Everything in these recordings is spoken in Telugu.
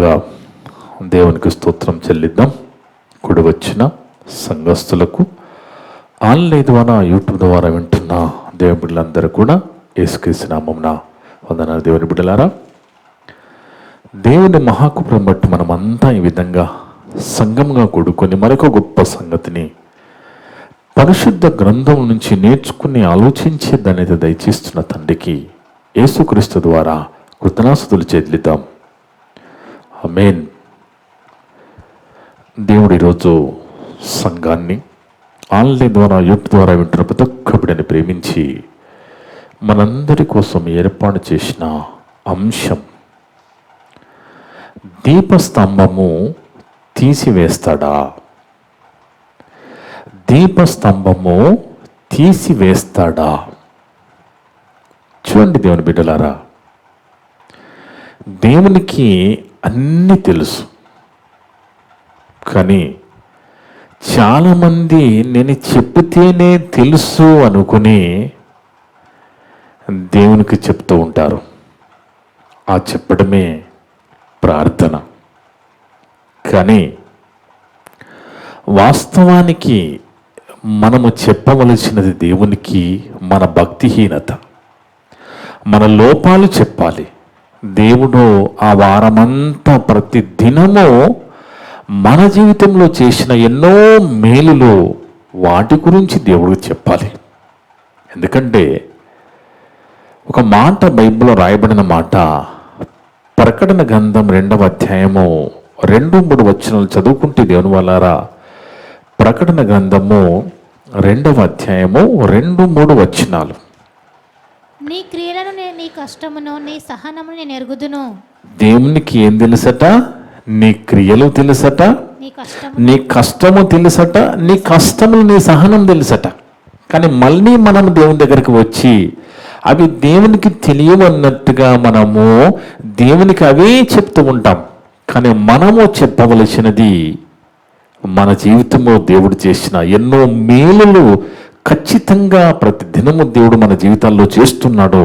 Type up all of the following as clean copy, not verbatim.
ముందుగా దేవునికి స్తోత్రం చెల్లిద్దాం. కూడి వచ్చిన సంఘస్థులకు, ఆన్లైన్ ద్వారా యూట్యూబ్ ద్వారా వింటున్న దేవుని బిడ్డలందరూ కూడా యేసుక్రీస్తు నామమున వందనాలు. దేవుని బిడ్డలారా, దేవుని మహాకృపను బట్టి మనమంతా ఈ విధంగా సంఘంగా కూడుకొని మరొక గొప్ప సంగతిని పరిశుద్ధ గ్రంథం నుంచి నేర్చుకుని ఆలోచించే దాన్ని దయచేస్తున్న తండ్రికి యేసుక్రీస్తు ద్వారా కృతజ్ఞతాస్తుతులు చెల్లిద్దాం. ఆమేన్. దేవుడు ఈరోజు సంఘాన్ని ఆన్లైన్ ద్వారా యూట్యూబ్ ద్వారా వింటున్న ప్రతి ఒక్క బిడ్డని ప్రేమించి మనందరి కోసం ఏర్పాటు చేసిన అంశం, దీపస్తంభము తీసివేస్తాడా? దీపస్తంభము తీసివేస్తాడా? చూడండి దేవుని బిడ్డలారా, దేవునికి అన్నీ తెలుసు. కానీ చాలామంది నేను చెప్తేనే తెలుసు అనుకుని దేవునికి చెప్తూ ఉంటారు. ఆ చెప్పడమే ప్రార్థన. కానీ వాస్తవానికి మనము చెప్పవలసినది దేవునికి మన భక్తిహీనత, మన లోపాలు చెప్పాలి. దేవుడు ఆ వారమంతా ప్రతి దినము మన జీవితంలో చేసిన ఎన్నో మేలులు, వాటి గురించి దేవుడికి చెప్పాలి. ఎందుకంటే ఒక మాట బైబిల్లో రాయబడిన మాట, ప్రకటన గ్రంథం 2వ అధ్యాయము 2-3 వచనాలు చదువుకుంటే దేవుని వాళ్ళారా, ప్రకటన గ్రంథము 2వ అధ్యాయము 2-3 వచనాలు. నీ క్రియలను నీ కష్టమును నీ సహనమును నేను ఎరుగుదును. దేవునికి ఏం తెలుసట? నీ క్రియలు తెలుసట, నీ కష్టము తెలుసట, నీ కష్టములు నీ సహనం తెలుసట. కానీ మళ్ళీ మనం దేవుని దగ్గరికి వచ్చి అవి దేవునికి తెలియవన్నట్టుగా మనము దేవునికి అవే చెప్తూ ఉంటాం. కానీ మనము చెప్పవలసినది మన జీవితంలో దేవుడు చేసిన ఎన్నో మేలులు ఖచ్చితంగా ప్రతి దినము దేవుడు మన జీవితాల్లో చేస్తున్నాడు.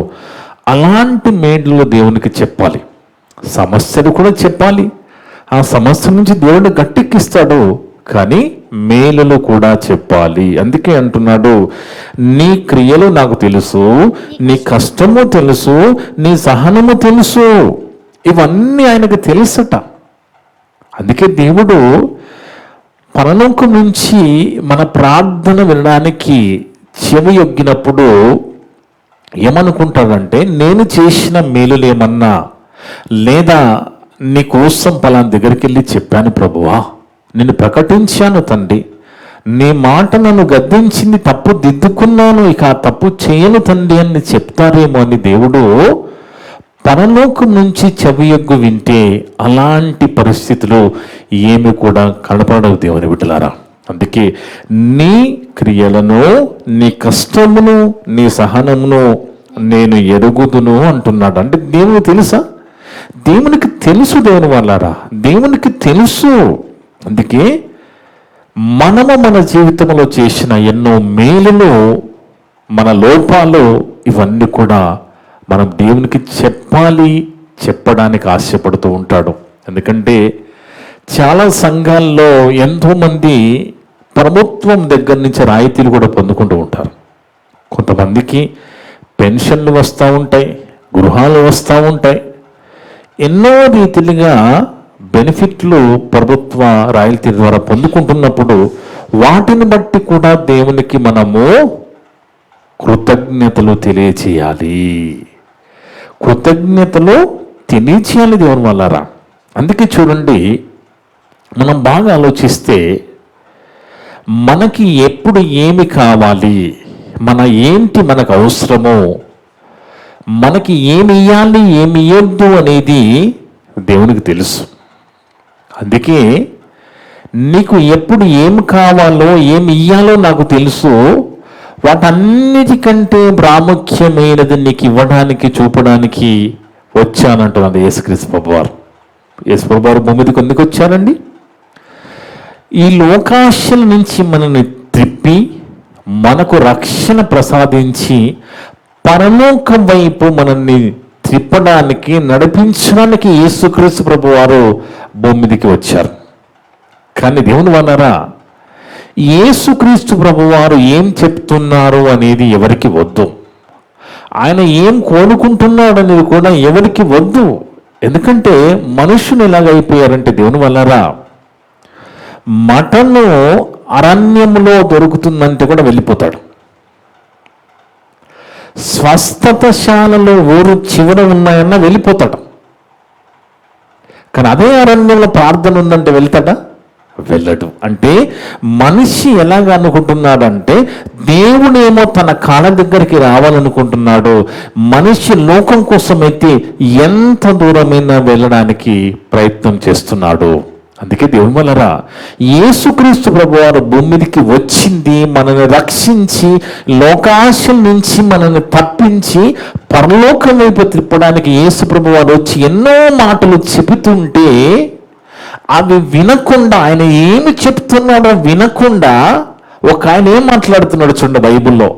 అలాంటి మేలులు దేవునికి చెప్పాలి. సమస్యలు కూడా చెప్పాలి. ఆ సమస్య నుంచి దేవుడు గట్టెక్కిస్తాడు. కానీ మేలులు కూడా చెప్పాలి. అందుకే అంటున్నాడు, నీ క్రియలు నాకు తెలుసు, నీ కష్టము తెలుసు, నీ సహనము తెలుసు. ఇవన్నీ ఆయనకు తెలుసట. అందుకే దేవుడు పరలోకం నుంచి మన ప్రార్థన వినడానికి చెవి యొగ్గినప్పుడు ఏమనుకుంటాడంటే, నేను చేసిన మేలులేమన్నా, లేదా నీ కోసం పలానా దగ్గరికి వెళ్ళి చెప్పాను ప్రభువా, నేను ప్రకటించాను తండ్రి, నీ మాట నన్ను గద్దించింది, తప్పు దిద్దుకున్నాను, ఇక ఆ తప్పు చేయను తండ్రి అని చెప్తారేమో అని దేవుడు పరలోకం నుంచి చెవియొగ్గు వింటే అలాంటి పరిస్థితులు ఏమి కూడా కనపడవు దేవుని బిడ్డలారా. అందుకే నీ క్రియలను, నీ కష్టమును, నీ సహనమును నేను ఎరుగుదును అంటున్నాడు. అంటే దేవునికి తెలుసా? దేవునికి తెలుసు దేవుని వాళ్ళారా, దేవునికి తెలుసు. అందుకే మనము మన జీవితంలో చేసిన ఎన్నో మేలులు, మన లోపాలు, ఇవన్నీ కూడా మనం దేవునికి చెప్పాలి, చెప్పడానికి ఆశపడుతూ ఉంటాడు. ఎందుకంటే చాలా సంఘాల్లో ఎంతోమంది ప్రభుత్వం దగ్గర నుంచి రాయితీలు కూడా పొందుకుంటూ ఉంటారు. కొంతమందికి పెన్షన్లు వస్తూ ఉంటాయి, గృహాలు వస్తూ ఉంటాయి, ఎన్నో రీతిలుగా బెనిఫిట్లు ప్రభుత్వ రాయితీ ద్వారా పొందుకుంటున్నప్పుడు వాటిని బట్టి కూడా దేవునికి మనము కృతజ్ఞతలు తెలియచేయాలి. కృతజ్ఞతలు తెలియచేయాలి దేవుని వాళ్ళారా. అందుకే చూడండి, మనం బాగా ఆలోచిస్తే మనకి ఎప్పుడు ఏమి కావాలి, మనకు అవసరమో, మనకి ఏమి ఇవ్వాలి ఏమి ఇవ్వద్దు అనేది దేవునికి తెలుసు. అందుకే నీకు ఎప్పుడు ఏమి కావాలో ఏమి ఇవ్వాలో నాకు తెలుసు, వాటన్నిటికంటే ప్రాముఖ్యమైనది నీకు ఇవ్వడానికి, చూపడానికి వచ్చానంటున్నది యేసుక్రీస్తు ప్రభువారు. యేసు ప్రభువారు భూమి మీదకి ఎందుకు వచ్చారండి? ఈ లోకాశల నుంచి మనల్ని త్రిప్పి మనకు రక్షణ ప్రసాదించి పరలోకం వైపు మనల్ని త్రిప్పడానికి, నడిపించడానికి యేసుక్రీస్తు ప్రభు వారు భూమి మీదకి వచ్చారు. కానీ దేవుని వలన యేసుక్రీస్తు ప్రభు వారు ఏం చెప్తున్నారు అనేది ఎవరికి వద్దు. ఆయన ఏం కోరుకుంటున్నాడు అనేది కూడా ఎవరికి వద్దు. ఎందుకంటే మనుషులు ఎలాగైపోయారంటే దేవుని వలన మటను అరణ్యంలో దొరుకుతుందంటే కూడా వెళ్ళిపోతాడు. స్వస్థతశాలలో ఊరు చివర ఉన్నాయన్నా వెళ్ళిపోతాడు. కానీ అదే అరణ్యంలో ప్రార్థన ఉందంటే వెళ్తాడా? వెళ్ళడు. అంటే మనిషి ఎలాగ అనుకుంటున్నాడంటే దేవుడేమో తన కాళ్ళ దగ్గరికి రావాలనుకుంటున్నాడు. మనిషి లోకం కోసమైతే ఎంత దూరమైనా వెళ్ళడానికి ప్రయత్నం చేస్తున్నాడు. అందుకే దేవుని వలన యేసుక్రీస్తు ప్రభువారు భూమి మీదకి వచ్చింది మనల్ని రక్షించి లోకాశల నుంచి మనల్ని తప్పించి పరలోకం వైపు తిప్పడానికి యేసు ప్రభువారు వచ్చి ఎన్నో మాటలు చెబుతుంటే అవి వినకుండా, ఆయన ఏమి చెప్తున్నాడో వినకుండా, ఒక ఆయన ఏం మాట్లాడుతున్నాడు చూడండి బైబిల్లో.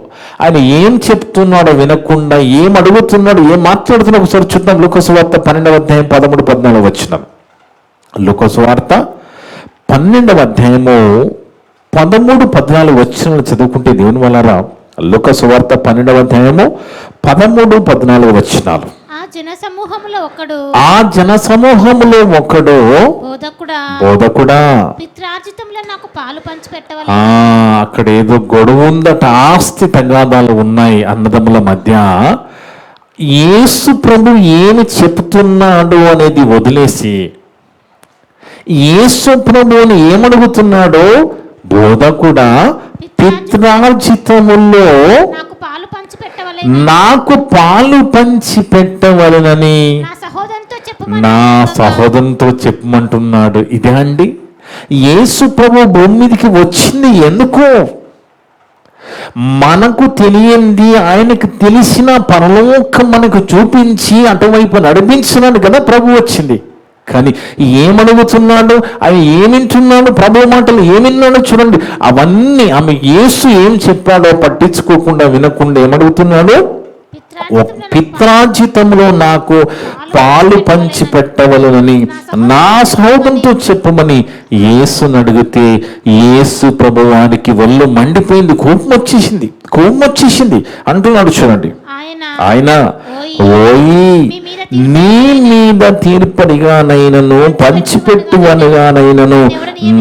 ఆయన ఏం చెప్తున్నాడో వినకుండా, ఏం అడుగుతున్నాడు, ఏం మాట్లాడుతున్నాడు ఒకసారి చూద్దాం. లూకాసు వార్త 12వ అధ్యాయం 13-14 వచనం. లూకాసు వార్త 12వ అధ్యాయము 13-14 వచనాలు చదువుకుంటే దేవుని వలన లూకాసు వార్త 12వ అధ్యాయము 13-14 వచనాలు. ఆ జన సమూహములో ఒకడు బోధకుడా పిత్రార్జితంలో నాకు పాలు పంచిపెట్టవాలి. అక్కడ ఏదో గొడవ ఉందట, ఆస్తి తగాదాలు ఉన్నాయి అన్నదమ్ముల మధ్య. యేసు ప్రభు ఏమి చెప్తున్నాడు అనేది వదిలేసి యేసు ప్రభువుని ఏమడుగుతున్నాడో, బోధకుడా పిత్రార్జితములో నాకు పాలు పంచి పెట్టవలనని నా సహోదరునితో చెప్పమంటున్నాడు. ఇదే అండి యేసు ప్రభు భూమి మీదకి వచ్చింది ఎందుకు? మనకు తెలియంది ఆయనకు తెలిసిన పరలోకం మనకు చూపించి అటువైపు నడిపించడానికి కదా ప్రభు వచ్చింది. కానీ ఏమడుగుతున్నాడు, ఆయన ఏమింటున్నాడు, ప్రభు మాటలు ఏమిన్నాడో చూడండి. అవన్నీ ఆమె యేసు ఏం చెప్పాడో పట్టించుకోకుండా వినకుండా ఏమడుగుతున్నాడు, పిత్రార్జితంలో నాకు పాలు పంచి పెట్టవలనని నా సహోదరునితో చెప్పమని యేసుని అడిగితే యేసు ప్రభువానికి ఒళ్ళు మండిపోయింది, కోపం వచ్చేసింది అంటున్నాడు చూడండి. ఆయన ఓయి నీ మీద తీర్పడిగానైనను పంచిపెట్టువనిగానైనను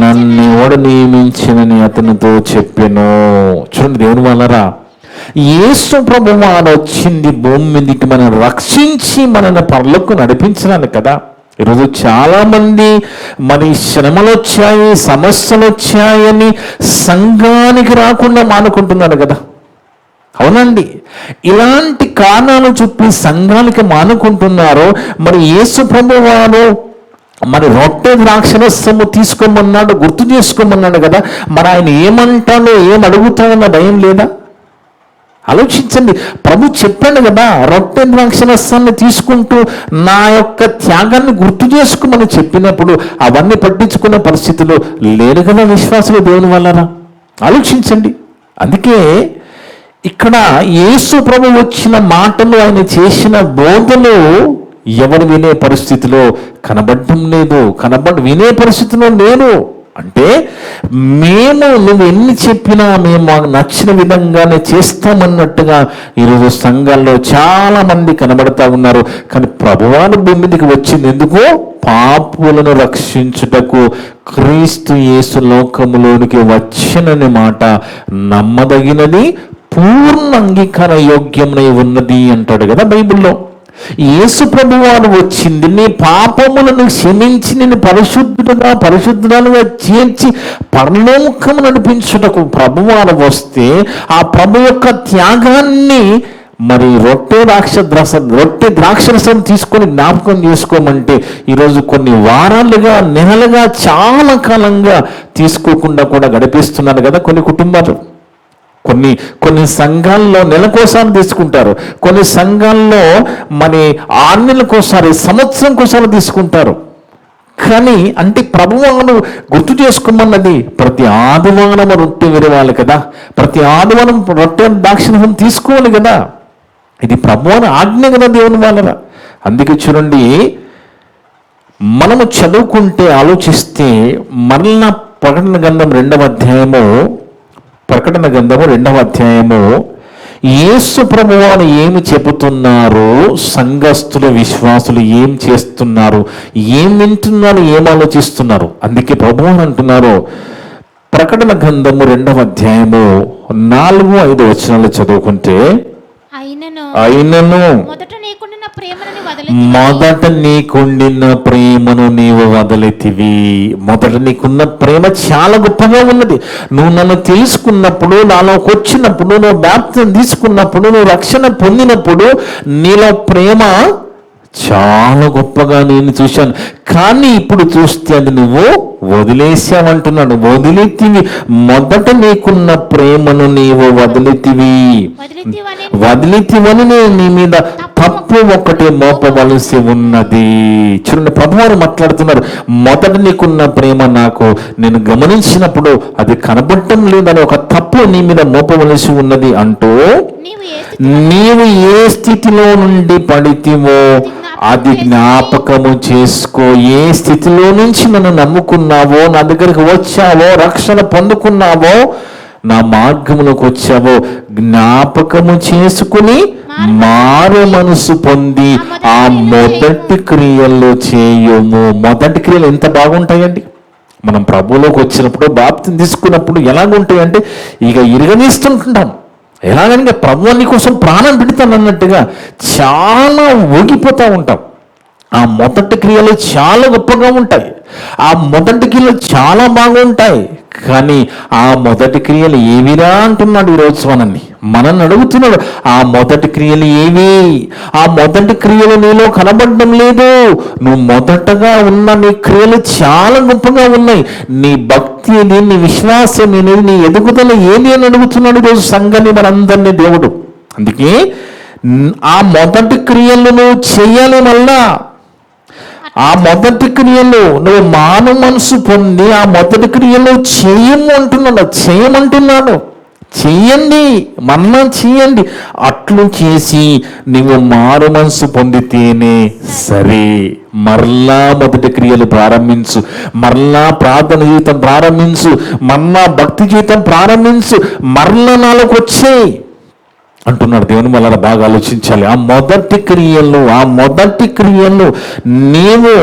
నన్ను ఎవడు నియమించినని అతనితో చెప్పెను. చూడండి దేవుని వలన యేసు ప్రభువు వారు వచ్చింది భూమి మీదకి మనం రక్షించి మనల్ని పరలోకం నడిపించడానికి కదా. ఈరోజు చాలా మంది మరి శ్రమలు వచ్చాయి, సమస్యలు వచ్చాయని సంఘానికి రాకుండా మానుకుంటున్నారు కదా. అవునండి, ఇలాంటి కారణాలు చెప్పి సంఘానికి మానుకుంటున్నారు. మరి యేసు ప్రభువు వారు మరి రొట్టె ద్రాక్షరసము తీసుకోమన్నాడు, గుర్తు చేసుకోమన్నాడు కదా. మరి ఆయన ఏమంటాడో ఏం అడుగుతాడన్న భయం లేదా? ఆలోచించండి. ప్రభు చెప్పాడు కదా, రొట్టె ద్రాక్షరసాన్ని తీసుకుంటూ నా యొక్క త్యాగాన్ని గుర్తు చేసుకోమని చెప్పినప్పుడు అవన్నీ పట్టించుకునే పరిస్థితులు లేరు కదా విశ్వాసులు దేవుని వలన. ఆలోచించండి. అందుకే ఇక్కడ యేసు ప్రభు వచ్చిన మాటలు, ఆయన చేసిన బోధలు ఎవరు వినే పరిస్థితిలో కనబడటం లేదు, వినే పరిస్థితిలో లేరు. అంటే నువ్వు ఎన్ని చెప్పినా మేము మాకు నచ్చిన విధంగానే చేస్తామన్నట్టుగా ఈరోజు సంఘాల్లో చాలా మంది కనబడతా ఉన్నారు. కానీ ప్రభువాను భూమి మీదకి వచ్చింది ఎందుకు? పాపులను రక్షించుటకు క్రీస్తు యేసు లోకములోనికి వచ్చినని మాట నమ్మదగినది, పూర్ణ అంగీకార యోగ్యమై ఉన్నది అంటాడు కదా బైబిల్లో. యేసు ప్రభువారు వచ్చింది నీ పాపములను క్షమించి నేను పరిశుద్ధులుగా చేర్చి పరలోకము నడిపించుటకు ప్రభువారు వస్తే ఆ ప్రభు యొక్క త్యాగాన్ని మరి రొట్టె ద్రాక్షరసం తీసుకొని జ్ఞాపకం చేసుకోమంటే ఈరోజు కొన్ని వారాలుగా, నెలలుగా, చాలా కాలంగా తీసుకోకుండా కూడా గడిపిస్తున్నారు కదా కొన్ని కుటుంబాలు. కొన్ని సంఘాల్లో నెలకోసారి తీసుకుంటారు, కొన్ని సంఘాల్లో మరి 6 నెలలకోసారి, సంవత్సరంకోసారి తీసుకుంటారు. కానీ అంటే ప్రభువాను గుర్తు చేసుకోమన్నది ప్రతి ఆదివారం రొట్టె విరవాలి కదా, ప్రతి ఆదివారం రొట్టె ద్రాక్షరసం తీసుకోవాలి కదా. ఇది ప్రభువాను ఆజ్ఞ కదా దేవుని వలన. అందుకే చూడండి, మనము చదువుకుంటే ఆలోచిస్తే మరలా ప్రకటన గ్రంథం 2వ అధ్యాయము యేసు ప్రభువారు ఏమి చెబుతున్నారు, సంఘస్థులు విశ్వాసులు ఏం చేస్తున్నారు, ఏం వింటున్నారు, ఏం ఆలోచిస్తున్నారు. అందుకే ప్రభువారు అంటున్నారు, ప్రకటన గ్రంథము 2వ అధ్యాయము 4-5 వచనాలు చదువుకుంటే, అయినను మొదట నీకుండిన ప్రేమను నీవు వదిలితివి. మొదట నీకున్న ప్రేమ చాలా గొప్పగా ఉన్నది. నువ్వు నన్ను తెలుసుకున్నప్పుడు, నాలోకి వచ్చినప్పుడు, నువ్వు బాప్తిసం తీసుకున్నప్పుడు, నువ్వు రక్షణ పొందినప్పుడు నీలో ప్రేమ చాలా గొప్పగా నేను చూశాను. కానీ ఇప్పుడు చూస్తే అది నువ్వు వదిలేసావంటున్నాడు. వదిలితివి, మొదట నీకున్న ప్రేమను నీవు వదిలితివి. వదిలితివని నేను నీ మీద తప్పు ఒకటి మోపవలసి ఉన్నది. చూడండి, ప్రభువారు మాట్లాడుతున్నారు. మొదట నీకున్న ప్రేమ నేను గమనించినప్పుడు అది కనబడటం లేదని ఒక తప్పు నీ మీద మోపవలసి ఉన్నది అంటూ, నీవు ఏ స్థితిలో నుండి పడితివో అది జ్ఞాపకము చేసుకో. ఏ స్థితిలో నుంచి నన్ను నమ్ముకున్నావో, నా దగ్గరికి వచ్చావో, రక్షణ పొందుకున్నావో, నా మార్గములకు వచ్చావో జ్ఞాపకము చేసుకుని మారు మనసు పొంది ఆ మొదటి క్రియలు చేయుము. మొదటి క్రియలు ఎంత బాగుంటాయండి. మనం ప్రభువులోకి వచ్చినప్పుడు, బాప్తిసం తీసుకున్నప్పుడు ఎలాగుంటాయంటే ఇక ఇరగనీస్తుంటాం. ఎలాగంటే ప్రభు నీ కోసం ప్రాణం పెడతాను అన్నట్టుగా చాలా ఊగిపోతూ ఉంటాం. ఆ మొదటి క్రియలు చాలా గొప్పగా ఉంటాయి. ఆ మొదటి క్రియలు చాలా బాగుంటాయి. కానీ ఆ మొదటి క్రియలు ఏవిరా అంటున్నాడు ఈరోజు మనల్ని అడుగుతున్నాడు. ఆ మొదటి క్రియలు ఏవి? ఆ మొదటి క్రియలు నీలో కనబడడం లేదు. నువ్వు మొదటగా ఉన్న నీ క్రియలు చాలా గొప్పగా ఉన్నాయి. నీ భక్తి ఏది, నీ విశ్వాసం ఏది, నీ ఎదుగుదల ఏది అని అడుగుతున్నాడు ఈరోజు సంఘాన్ని, మనందరినీ దేవుడు. అందుకే ఆ మొదటి క్రియలు నువ్వు చెయ్యాలి. మళ్ళా ఆ మొదటి క్రియలు నువ్వు మాను మనసు పొంది ఆ మొదటి క్రియలు చేయమంటున్నాడు. చెయ్యండి, మన్నా చెయ్యండి. అట్లు చేసి నువ్వు మారు మనసు పొందితేనే సరే. మరలా మొదటి క్రియలు ప్రారంభించు, మరలా ప్రార్థన జీవితం ప్రారంభించు, మరలా భక్తి జీవితం ప్రారంభించు, మరలా నాలోకి వచ్చేయి అంటున్నాడు. దేవుని వల్ల బాగా ఆలోచించాలి. ఆ మొదటి క్రియలు నీవు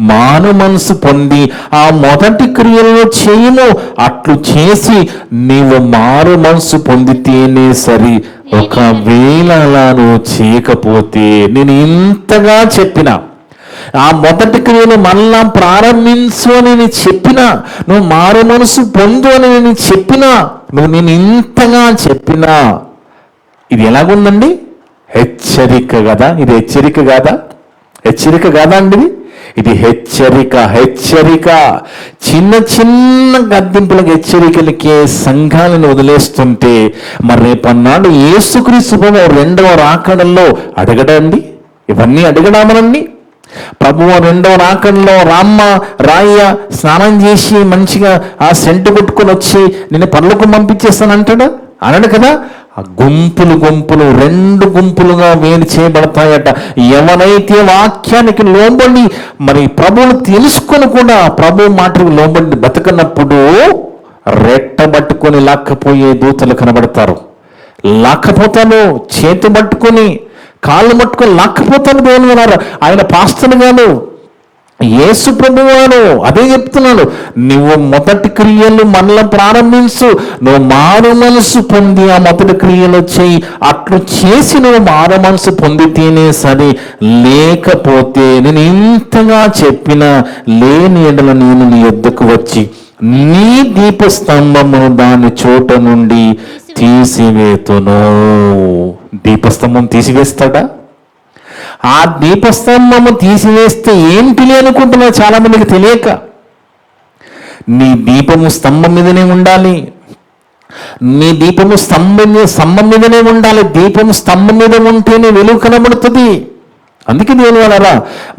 మాను మనసు పొంది ఆ మొదటి క్రియలను చేయము. అట్లు చేసి నీవు మారు మనసు పొందితేనే సరి. ఒకవేళ అలా నువ్వు చేయకపోతే, నేను ఇంతగా చెప్పినా, ఆ మొదటి క్రియను మళ్ళా ప్రారంభించు అని నేను చెప్పినా, నువ్వు మారు మనసు పొందు అని నేను చెప్పినా, నేను ఇంతగా చెప్పినా, ఇది ఎలాగుందండి? హెచ్చరిక కదా. ఇది హెచ్చరిక కాదా అండి? ఇది హెచ్చరిక. చిన్న చిన్న గద్దింపులకు, హెచ్చరికలకే సంఘాలను వదిలేస్తుంటే మరి రేపన్నాడు యేసుక్రీస్తు ప్రభువు 2వ రాకడలో అడగడండి, ఇవన్నీ అడగడామనండి. ప్రభువు 2వ రాకడలో రాయ్య స్నానం చేసి మంచిగా ఆ సెంటు కొట్టుకొని వచ్చి నేను పరలోకం పంపించేస్తానంటాడా? అనడు కదా. గుంపులు 2 గుంపులుగా వేరు చేయబడతాయట. ఎవరైతే వాక్యానికి లోబడి మరి ప్రభువును తెలుసుకొని కూడా ప్రభు మాటకు లోబడి బతకనప్పుడు రెట్టబట్టుకొని లాక్కపోయే దూతలు కనబడతారు. లాక్కపోతాను, చేతి పట్టుకొని కాళ్ళు పట్టుకొని లాక్కపోతాను. దేవుని వినారు. ఆయన పాస్టర్ గాను యేసు ప్రభువాను అదే చెప్తున్నాడు. నువ్వు మొదటి క్రియలు మనలో ప్రారంభించు, నువ్వు మారు మనసు పొంది ఆ మొదటి క్రియలు చేయి. అట్లు చేసి నువ్వు మారు మనసు పొందితేనే సరే. లేకపోతే నేను ఇంతగా చెప్పినా లేని ఎడల నేను నీ యొద్దకు వచ్చి నీ దీపస్తంభమును దాని చోట నుండి తీసివేతును. దీపస్తంభం తీసివేస్తాడా? ఆ దీపస్తంభము తీసివేస్తే ఏంటి అనుకుంటున్నా చాలా మందికి తెలియక. నీ దీపము స్తంభం మీదనే ఉండాలి. నీ దీపము స్తంభం మీదనే ఉండాలి. దీపము స్తంభం మీద ఉంటేనే వెలుగు కనబడుతుంది. అందుకే దేవుని వల్ల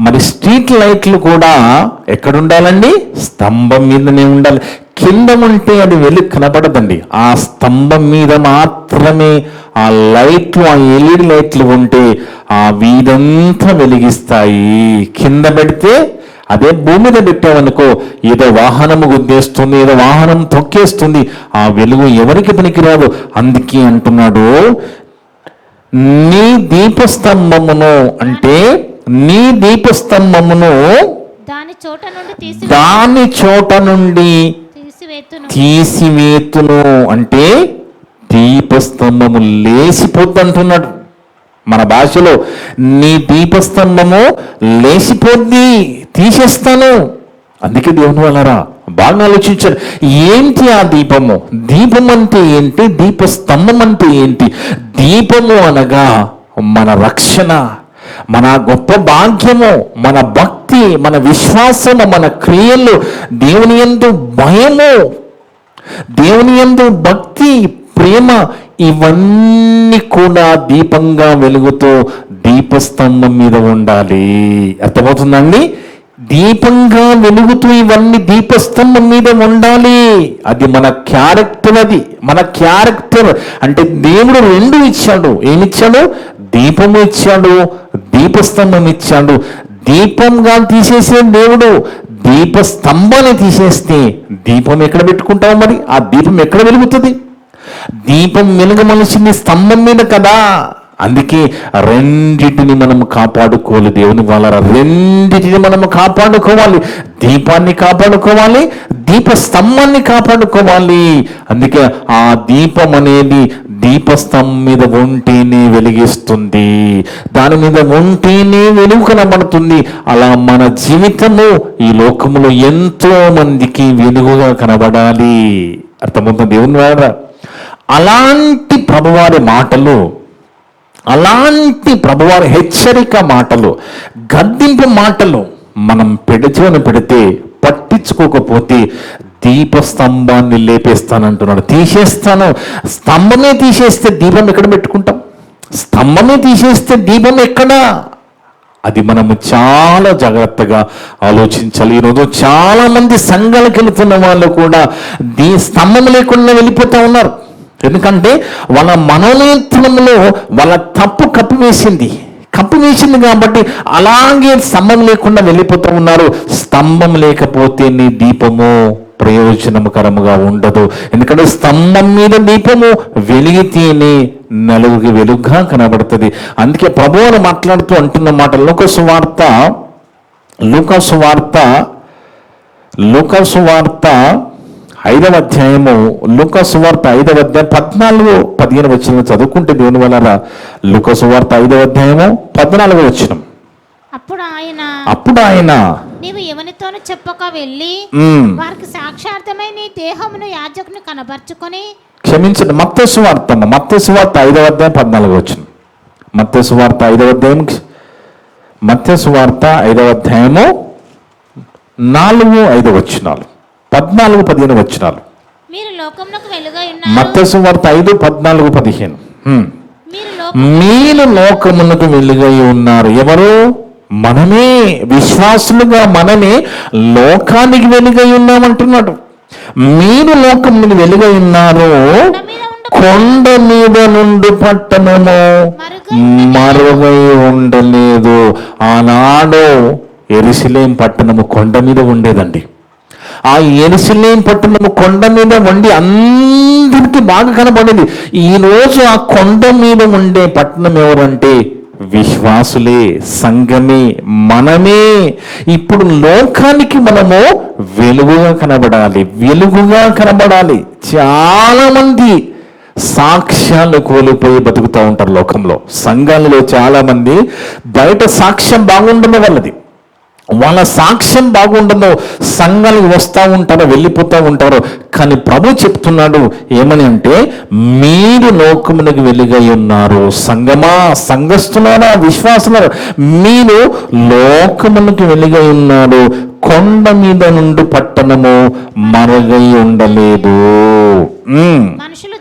మరి స్ట్రీట్ లైట్లు కూడా ఎక్కడ ఉండాలండి? స్తంభం మీదనే ఉండాలి. కింద ఉంటే అది వెలుగు కనపడదండి. ఆ స్తంభం మీద మాత్రమే ఆ లైట్లు, ఆ ఎల్ఈడి లైట్లు ఉంటే ఆ వీధంతా వెలిగిస్తాయి. కింద పెడితే, అదే భూమి మీద పెట్టామనుకో, ఏదో వాహనము గుద్దేస్తుంది, ఏదో వాహనం తొక్కేస్తుంది, ఆ వెలుగు ఎవరికి పనికిరాదు. అందుకే అంటున్నాడు, నీ దీపస్తంభమును, అంటే నీ దీపస్తంభమును దాని చోట నుండి తీసివేతును, అంటే దీపస్తంభము లేసిపోద్ది అంటున్నాడు. మన భాషలో నీ దీపస్తంభము లేసిపోద్ది, తీసేస్తాను. అందుకే దేవుని వాళ్ళరా బాగా ఆలోచించారు, ఏంటి ఆ దీపము? దీపం అంటే ఏంటి? దీపస్తంభం అంటే ఏంటి? దీపము అనగా మన రక్షణ, మన గొప్ప భాగ్యము, మన భక్తి, మన విశ్వాసము, మన క్రియలు, దేవుని యందు భయము, దేవుని యందు భక్తి, ప్రేమ, ఇవన్నీ కూడా దీపంగా వెలుగుతూ దీపస్తంభం మీద ఉండాలి. అర్థమవుతుందండి? దీపంగా వెలుగుతూ ఇవన్నీ దీపస్తంభం మీద ఉండాలి. అది మన క్యారెక్టర్. అది మన క్యారెక్టర్. అంటే దేవుడు రెండు ఇచ్చాడు. ఏమిచ్చాడు? దీపము ఇచ్చాడు, దీపస్తంభం ఇచ్చాడు. దీపంగా తీసేసే దేవుడు దీపస్తంభాన్ని తీసేస్తే దీపం ఎక్కడ పెట్టుకుంటావు? మరి ఆ దీపం ఎక్కడ వెలుగుతుంది? దీపం వెలుగమలసింది స్తంభం మీద కదా. అందుకే రెండిటిని మనం కాపాడుకోవాలి. దేవుని వాళ్ళ రెండిటిని మనం కాపాడుకోవాలి. దీపాన్ని కాపాడుకోవాలి, దీపస్తంభాన్ని కాపాడుకోవాలి. అందుకే ఆ దీపం అనేది దీపస్తంభం మీద ఉంటేనే వెలిగిస్తుంది, దాని మీద ఉంటేనే వెలుగు కనబడుతుంది. అలా మన జీవితము ఈ లోకములో ఎంతో మందికి వెలుగుగా కనబడాలి. అర్థమవుతుంది దేవుని వాడ. అలాంటి ప్రభువారి మాటలు, అలాంటి ప్రభువారి హెచ్చరిక మాటలు, గద్దింపు మాటలు మనం పెడచెవిన పెడితే, పట్టించుకోకపోతే దీపస్తంభాన్ని లేపేస్తానంటున్నాడు. తీసేస్తాను. స్తంభమే తీసేస్తే దీపం ఎక్కడ పెట్టుకుంటాం? స్తంభమే తీసేస్తే దీపం ఎక్కడా? అది మనము చాలా జాగ్రత్తగా ఆలోచించాలి. ఈరోజు చాలా మంది సంఘాలకు వెళుతున్న వాళ్ళు కూడా స్తంభం లేకుండా వెళ్ళిపోతూ ఉన్నారు. ఎందుకంటే వాళ్ళ మనోనేత్రంలో వాళ్ళ తప్పు కప్పివేసింది కాబట్టి అలాగే స్తంభం లేకుండా వెళ్ళిపోతూ ఉన్నారు. స్తంభం లేకపోతే నీ దీపము ప్రయోజనకరముగా ఉండదు. ఎందుకంటే స్తంభం మీద దీపము వెలిగితేనే నలుగురికి వెలుగుగా కనబడుతుంది. అందుకే ప్రభువును మాట్లాడుతూ అంటున్న మాట, లూకాసు వార్త 5వ అధ్యాయము, లూకాసు వార్త 5వ అధ్యాయం 14-15 వచనం చదువుకుంటే దేవుని వలన, లూకాసు వార్త 5వ అధ్యాయము 14వ వచనం. అప్పుడు ఆయన నీవు ఎవరితోనూ చెప్పక వెళ్ళి వారికి సాక్షార్థమై నీ దేహమును యాజకుని కనబర్చుకొని, క్షమించండి, మత్తయి వార్త 5వ అధ్యాయం 14వ వచనం. మత్తయి వార్త 5వ అధ్యాయం, మత్తయి వార్త 5వ అధ్యాయము 4-5 వచనాలు, 14-15 వచనాలు. మీరు లోకమునకు వెలుగై ఉన్నారు. మత్తయి వార్త 5:14-15. మీరు లోకమునకు వెలుగై ఉన్నారు. ఎవరు? మనమే, విశ్వాసులుగా మనమే లోకానికి వెలుగై ఉన్నామంటున్నాడు. మీరు లోకమునకు వెలుగై ఉన్నారు. కొండ మీద నుండి పట్టణము మరుగై ఉండలేదు. ఆనాడు యెరూషలేము పట్టణము కొండ మీద ఉండేదండి. ఆ యెరూషలేము పట్టణము కొండ మీద ఉండి అందరికీ బాగా కనబడేది. ఈరోజు ఆ కొండ మీద ఉండే పట్టణం ఎవరంటే విశ్వాసులే, సంఘమే, మనమే. ఇప్పుడు లోకానికి మనము వెలుగుగా కనబడాలి. చాలా మంది సాక్ష్యాలు కోల్పోయి బతుకుతూ ఉంటారు లోకంలో. సంఘాలలో చాలా మంది బయట సాక్ష్యం బాగుండదు వాళ్ళ సాక్ష్యం బాగుండదు, సంఘాలకు వస్తూ ఉంటారు, వెళ్ళిపోతూ ఉంటారు. కానీ ప్రభు చెప్తున్నాడు ఏమని అంటే, మీరు లోకమునకు వెలుగై ఉన్నారు. సంఘమా, సంఘస్థులారా, విశ్వాసులారా, మీరు లోకమునకు వెలుగై ఉన్నారు. కొండ మీద నుండి పట్టణము మరుగై ఉండలేదు.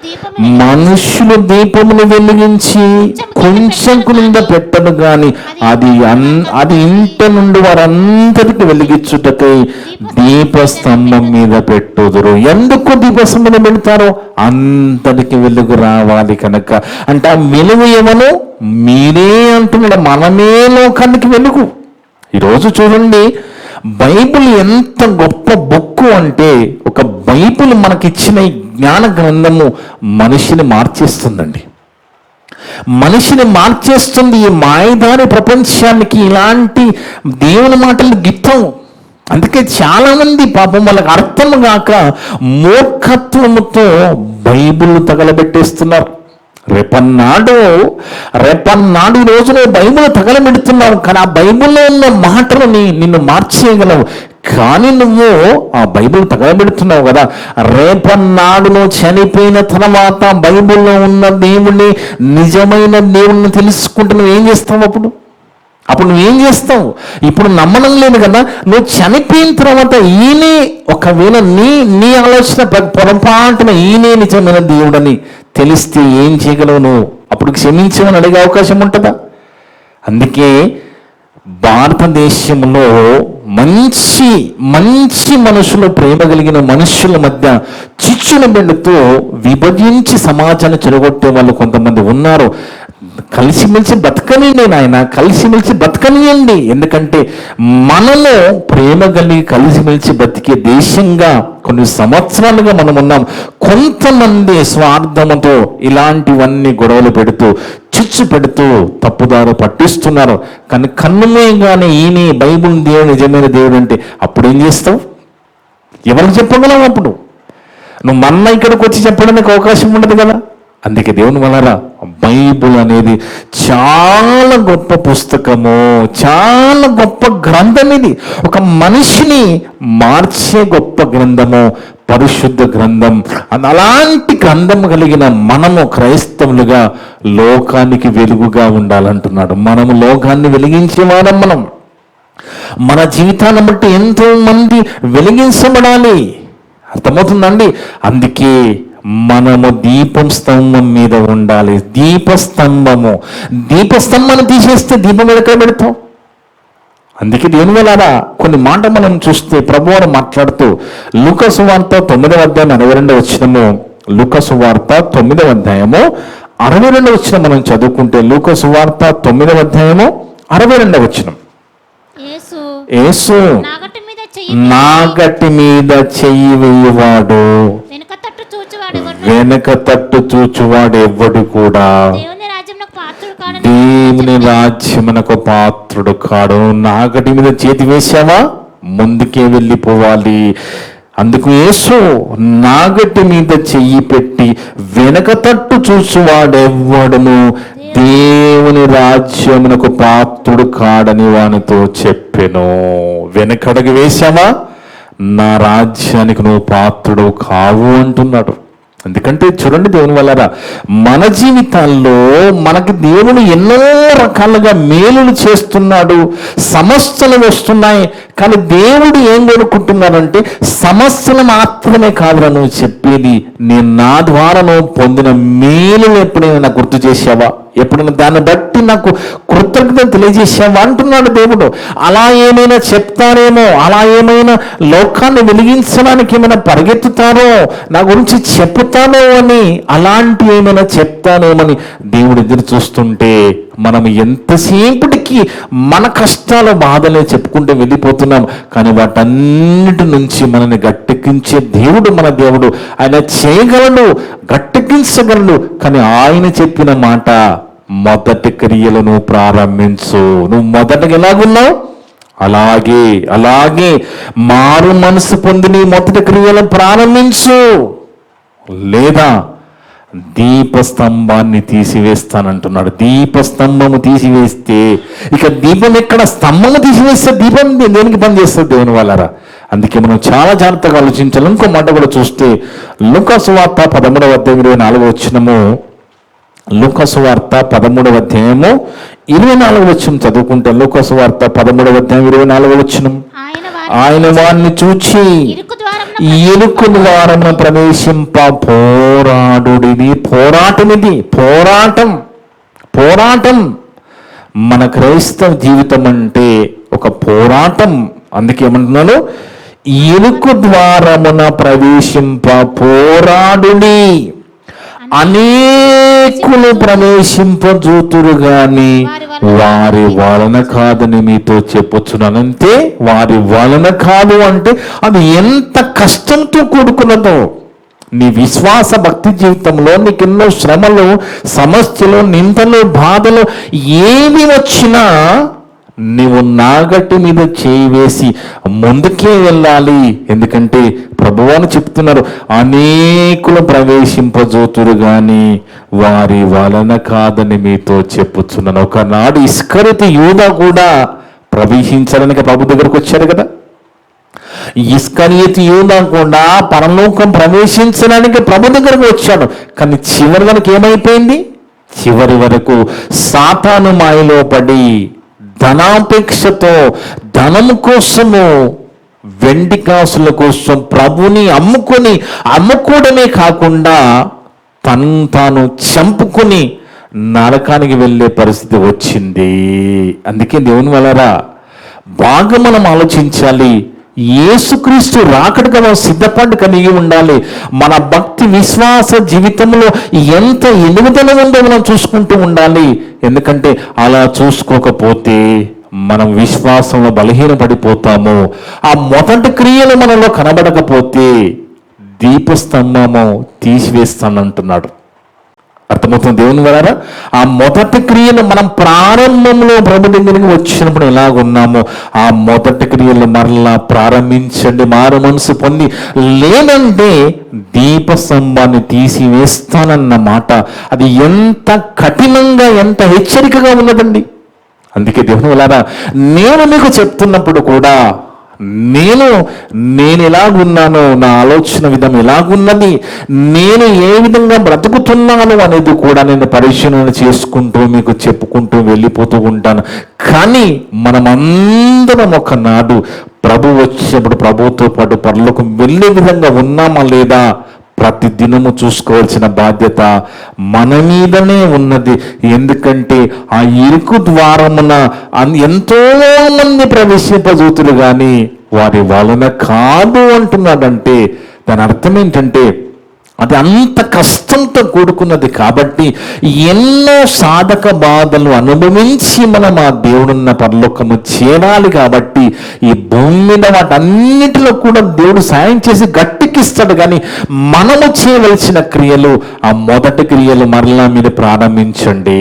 దీపము మనుషులు దీపమును వెలిగించి కొంచెం కింద పెట్టను గాని అది ఇంట నుండి వారందరికి వెలిగించుటకై దీపస్తంభం మీద పెట్టుదురు. ఎందుకు దీపస్తంభం పెడతారో? అందరికి వెలుగు రావాలి కనుక. అంటే ఆ వెలుగు ఏమను? మీరే అంటున్నాడు, మనమే లోకానికి వెలుగు. ఈరోజు చూడండి, బైబిల్ ఎంత గొప్ప బుక్ అంటే, ఒక బైబిల్ మనకిచ్చిన ఈ జ్ఞాన గ్రంథము మనిషిని మార్చేస్తుందండి. మనిషిని మార్చేస్తుంది. ఈ మాయదారి ప్రపంచానికి ఇలాంటి దేవుని మాటలు గిట్టం. అందుకే చాలా మంది పాపం వాళ్ళకి అర్థం కాక మూర్ఖత్వముతో బైబిల్ తగలబెట్టేస్తున్నారు. రేపన్నాడు ఈ రోజున బైబిల్ తగలబెడుతున్నావు, కానీ ఆ బైబిల్లో ఉన్న మాటలని నిన్ను మార్చేయగలవు. కానీ నువ్వు ఆ బైబిల్ తగలబెడుతున్నావు కదా, రేపన్నాడులో చనిపోయిన తర్వాత బైబిల్లో ఉన్న దేవుణ్ణి, నిజమైన దేవుణ్ణి తెలుసుకుంటే నువ్వు ఏం చేస్తావు? అప్పుడు నువ్వేం చేస్తావు? ఇప్పుడు నమ్మడం లేదు కదా, నువ్వు చనిపోయిన తర్వాత ఈయనే, ఒకవేళ నీ ఆలోచన పొరపాటున ఈయనే నిజమైన దేవుడని తెలిస్తే ఏం చేయగలవు నువ్వు? అప్పుడు క్షమించమని అడిగే అవకాశం ఉంటుందా? అందుకే భారతదేశంలో మంచి మంచి మనుషులు, ప్రేమ కలిగిన మనుషుల మధ్య చిచ్చును పెడుతూ విభజించి సమాజాన్ని చెడగొట్టే వాళ్ళు కొంతమంది ఉన్నారు. కలిసిమెలిసి బతకనియండి నాయన, కలిసిమెలిసి బతకనియండి. ఎందుకంటే మనము ప్రేమ కలిగి కలిసిమెలిసి బతికే దేశంగా కొన్ని సంవత్సరాలుగా మనం ఉన్నాం. కొంతమంది స్వార్థంతో ఇలాంటివన్నీ గొడవలు పెడుతూ, చిచ్చు పెడుతూ తప్పుదారు పట్టిస్తున్నారు. కానీ కన్నుమూయగానే ఈయన బైబిల్ దేవుడు నిజమైన దేవుడు అంటే అప్పుడు ఏం చేస్తావు? ఎవరికి చెప్పగలవు? అప్పుడు నువ్వు మన్న ఇక్కడికి వచ్చి చెప్పడానికి అవకాశం ఉండదు కదా. అందుకే దేవుని వలన బైబిల్ అనేది చాలా గొప్ప పుస్తకము, చాలా గొప్ప గ్రంథం. ఇది ఒక మనిషిని మార్చే గొప్ప గ్రంథము, పరిశుద్ధ గ్రంథం. అలాంటి గ్రంథం కలిగిన మనము క్రైస్తవులుగా లోకానికి వెలుగుగా ఉండాలంటున్నాడు. మనము లోకాన్ని వెలిగించేవారం. మన జీవితాన్ని బట్టి ఎంతో మంది వెలిగించబడాలి. అర్థమవుతుందండి? అందుకే మనము దీపస్తంభం మీద ఉండాలి. దీపస్తంభాన్ని తీసేస్తే దీపం ఎక్కడ పెడతాం? అందుకే దేవుని వలన కొన్ని మాట మనం చూస్తే ప్రభువారు మాట్లాడుతూ లూకా సువార్త 9వ అధ్యాయం 62వ వచనము, లూకా సువార్త 9వ అధ్యాయము 62వ వచనం మనం చదువుకుంటే, లూకా సువార్త 9వ అధ్యాయము 62వ వచనం. యేసు నాగటి మీద చెయ్యి వేయువాడు, వెనక తట్టు చూచువాడు ఎవ్వడు కూడా దేవుని రాజ్యమునకు పాత్రుడు కాడు. నాగటి మీద చేతి వేసావా, ముందుకే వెళ్ళిపోవాలి. అందుకు యేసు నాగటి మీద చెయ్యి పెట్టి వెనక తట్టు చూచువాడెవ్వడును దేవుని రాజ్యమునకు పాత్రుడు కాడని వానితో చెప్పెను. వెనకడుగు వేశావా, నా రాజ్యానికి నువ్వు పాత్రుడు కావు అంటున్నాడు. ఎందుకంటే చూడండి దేవుని వలన మన జీవితాల్లో మనకి దేవుడు ఎన్నో రకాలుగా మేలులు చేస్తున్నాడు, సమస్యలు వస్తున్నాయి. కానీ దేవుడు ఏం కోరుకుంటున్నాడంటే సమస్యలు మాత్రమే కాదురా నువ్వు చెప్పేది, నేను నా ద్వారా నువ్వు పొందిన మేలులు ఎప్పుడైనా నాకు గుర్తు చేసావా, ఎప్పుడైనా దాన్ని బట్టి నాకు కృతజ్ఞత తెలియజేసావా అంటున్నాడు దేవుడు. అలా ఏమైనా చెప్తారేమో, అలా ఏమైనా లోకాన్ని వెలిగించడానికి ఏమైనా పరిగెత్తుతారో, నా గురించి చెప్తానో అని, అలాంటి ఏమైనా చెప్తానేమని దేవుడు ఎదురు చూస్తుంటే మనం ఎంతసేపటికి మన కష్టాల బాధలే చెప్పుకుంటూ వెళ్ళిపోతున్నాం. కానీ వాటన్నిటి నుంచి మనల్ని గట్టెక్కించే దేవుడు మన దేవుడు. ఆయన చేయగలడు, గట్టెక్కించగలడు. కానీ ఆయన చెప్పిన మాట, మొదటి క్రియలు నువ్వు ప్రారంభించు. నువ్వు మొదటగా ఎలాగున్నావు అలాగే మారు మనసు పొంది నీ మొదటి క్రియలు ప్రారంభించు, లేదా దీపస్తంభాన్ని తీసివేస్తానంటున్నాడు. దీపస్తంభము తీసివేస్తే ఇక దీపం ఎక్కడ? స్తంభము తీసివేస్తే దీపం దేనికి పని చేస్తుంది దేవుని వాళ్ళరా? అందుకే మనం చాలా జాగ్రత్తగా ఆలోచించాలి. ఇంకో మాట కూడా చూస్తే లూకా సువార్త 13వ అధ్యాయం 24వ వచనము, లూకా సువార్త 13వ అధ్యాయము 24వ వచనం చదువుకుంటే, లూకా సువార్త 13వ అధ్యాయం 24వ వచనం. ఆయన వారిని చూచి ఇరుకు ద్వారమున ప్రవేశింప పోరాడుడిది. పోరాటం. మన క్రైస్తవ జీవితం అంటే ఒక పోరాటం. అందుకే ఏమంటున్నాను, ఇరుకు ద్వారమున ప్రవేశింప పోరాడుడి. అనేకులు ప్రవేశింపజూతురు గాని వారి వలన కాదని మీతో చెప్పుచున్నానంటే, వారి వలన కాదు అంటే అది ఎంత కష్టంతో కూడుకున్నదో. నీ విశ్వాస భక్తి జీవితంలో నీకు ఎన్నో శ్రమలు, సమస్యలు, నిందలు, బాధలు ఏమి వచ్చినా నీవు నాగటి మీద చేయి వేసి ముందుకే వెళ్ళాలి. ఎందుకంటే ప్రభువాను చెప్తున్నారు, అనేకులు ప్రవేశింపజోతురు గాని వారి వలన కాదని మీతో చెప్పుచున్నాను. ఒకనాడు ఇస్కరియోతు యూదా కూడా ప్రవేశించడానికి ప్రభు దగ్గరకు వచ్చారు కదా. ఇస్కరియోతు యూదా కూడా పరలోకం ప్రవేశించడానికి ప్రభు దగ్గరకు వచ్చాడు. కానీ చివరి వరకు ఏమైపోయింది? చివరి వరకు సాతాను మాయలో పడి ధనాపేక్షతో, ధనము కోసము, వెండి కాసుల కోసం ప్రభుని అమ్ముకోవడమే కాకుండా తను తాను చంపుకొని నరకానికి వెళ్ళే పరిస్థితి వచ్చింది. అందుకే దేవుని వలరా బాగా మనం ఆలోచించాలి. యేసుక్రీస్తు రాకడకు మనం సిద్ధపడి కలిగి ఉండాలి. మన భక్తి విశ్వాస జీవితంలో ఎంత ఎదుగుదల ఉందో మనం చూసుకుంటూ ఉండాలి. ఎందుకంటే అలా చూసుకోకపోతే మనం విశ్వాసంలో బలహీనపడిపోతాము. ఆ మొదటి క్రియలు మనలో కనబడకపోతే దీపస్తంభము తీసివేస్తానంటున్నాడు. అర్థమవుతుంది దేవుని వలన. ఆ మొదటి క్రియలు మనం ప్రారంభంలో ప్రభు దగ్గరికి వచ్చినప్పుడు ఎలాగున్నామో ఆ మొదటి క్రియలు మరలా ప్రారంభించండి, మారు మనసు పొంది. లేదంటే దీపస్తంభాన్ని తీసివేస్తానన్న మాట అది ఎంత కఠినంగా, ఎంత హెచ్చరికగా ఉన్నదండి. అందుకే దేవుని వలన నేను మీకు చెప్తున్నప్పుడు కూడా నేను ఎలాగున్నాను, నా ఆలోచన విధం ఎలాగున్నది, నేను ఏ విధంగా బ్రతుకుతున్నాను అనేది కూడా నేను పరిశీలన చేసుకుంటూ మీకు చెప్పుకుంటూ వెళ్ళిపోతూ ఉంటాను. కానీ మనమందరం ఒకనాడు ప్రభు వచ్చినప్పుడు ప్రభుతో పాటు పరలోకం వెళ్ళే విధంగా ఉన్నామా లేదా ప్రతి దినము చూసుకోవాల్సిన బాధ్యత మన మీదనే ఉన్నది. ఎందుకంటే ఆ ఇరుకు ద్వారమున ఎంతో మంది ప్రవేశింపజూతులు కానీ వారి వలన కాదు అంటున్నాడంటే దాని అర్థం ఏంటంటే అది అంత కష్టంతో కూడుకున్నది. కాబట్టి ఎన్నో సాధక బాధలు అనుభవించి మనం ఆ దేవుడున్న పరలోకము చేరాలి. కాబట్టి ఈ భూమి మీద వాటన్నిటిలో కూడా దేవుడు సాయం చేసి గట్టికిస్తాడు. కానీ మనము చేయవలసిన క్రియలు, ఆ మొదటి క్రియలు మరలా మీరు ప్రారంభించండి.